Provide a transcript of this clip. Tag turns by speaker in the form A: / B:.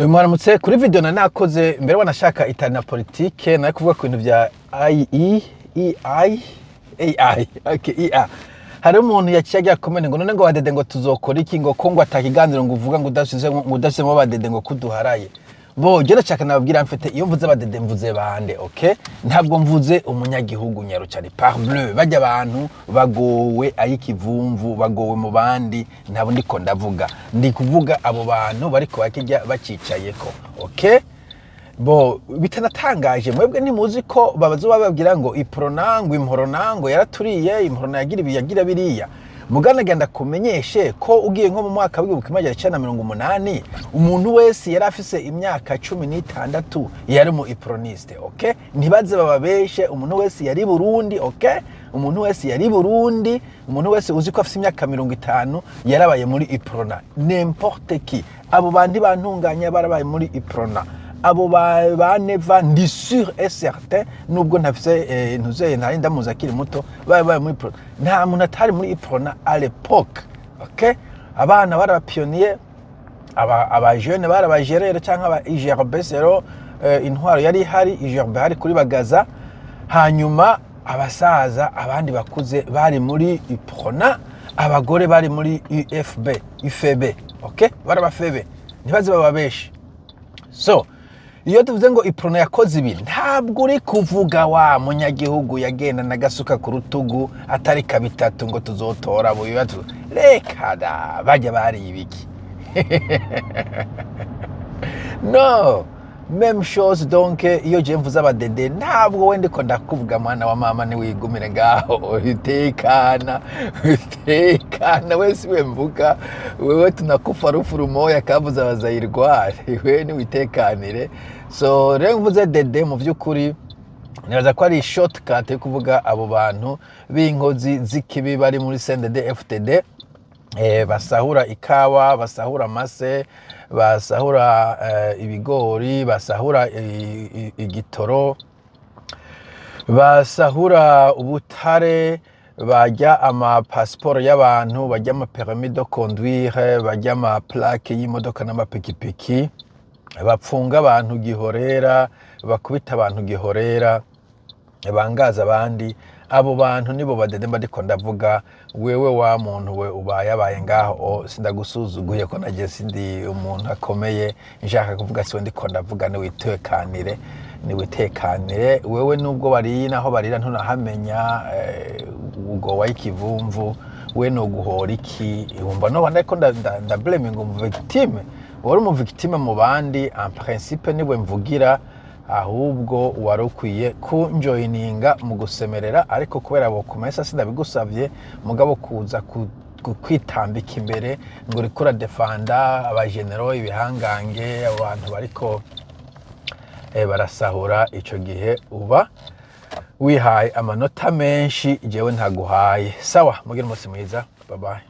A: Mwaramutse kuri video nakoze mbere wanashaka itana politike na kuvuga ku bintu vya AI. Okay, hari umuntu yaciye comment ngo none ngo badede ngo tuzokora iki ngo ko ngo atakiganiro ngo uvuga ngo udashizemo badede ngo kuduharaye. Bo je nashaka nababwira mfite iyo mvuze badede mvuze bande, okay? Ntabwo mvuze umunyagihugu nyarucari parbleu bajya abantu bagowe ayikivumvu bagowe mu bandi ntabo ndiko ndavuga. Ndi kuvuga abo bantu bariko bakijya bacicayeko, okay? Bo bitanatangaje mwebwe nimuzi ko babazo bababwira ngo ipronango imporonango yaraturiye imporona yagira biriya mugana genda kumenyeshe ko ugiye nko mu mwaka w'igihumbi kimwe 1980 umuntu wese yari afise imyaka 16 yari mu iproniste, okay? Ntibaze bababeshe umuntu wese yari Burundi, okay? Umuntu wese yari Burundi, umuntu wese uzi ko afise imyaka 50 yarabaye muri iprona, n'importe qui. Abo bandi bantunganya barabaye muri iprona. Abo baneva ndi sûr et certain nubwo ntafise ntuzeye ntari ndamuza kiri muto babaye muri pro nta muntu atari muri iprona à l'époque, okay? Abana barabapionnier aba jeune barabagerere canke aba IGRB zero intwaro yari hari IGRB hari kuri bagaza hanyuma abasaza abandi bakuze bari muri iprona abagore bari muri UFB, okay? Barabafebe ntibaze bababeshe. So iyo tuvuze ngo iprona yakoze ibi ntabwo uri kuvuga wa munyagihugu yagenda nagasuka ku rutugu atari kabitatu ngo tuzotora abo bibazo reka da bajya bari ibiki. No, même chose donc iyo je mvuze abadede ntabwo wende ko ndakuvuga mwana wa mama ni wigumire ngaho utekana wese wemvuga wewe tunakufa rufu rumoya kavuza bazayirware wewe ni witekanire. So rero mvuze dede mu vyukuri niraza ko ari shortcut yo kuvuga abo bantu b'inkozi zikibi bari muri CNDD FTD basahura ikawa basahura mase basahura ibigori basahura igitoro basahura ubutare bajya ama passport y'abantu bajya ama permis de conduire bajya ama plaque y'imodoka n'amapikipiki bapfunga abantu gihorera bakubita abantu gihorera bangaza abandi. Abo bantu nibo badede ndiko ndavuga. Wewe wa muntu we ubaye ngaho sindagusuzuguye ko naje sindi umuntu akomeye nshaka kuvuga siwe ndiko ndavuga ni witekanire wewe nubwo bari naho barira ntunahamenya ugo wayikivumvu we no guhora iki umva no banda ko nda blaming ngo victime wari mu victime mu bandi en principe niwe mvugira ahubwo warukwiye kunjoyininga mu gusemerera ariko kubera abo kumesa sindabigusavye mugabo kuza kwitambika imbere ngo rikura defanda abagenero ibihangange abantu bariko barasahura ico gihe uba wihaye amanota menshi jewe ntaguhaye. Sawa mugire umunsi mwiza, bye bye.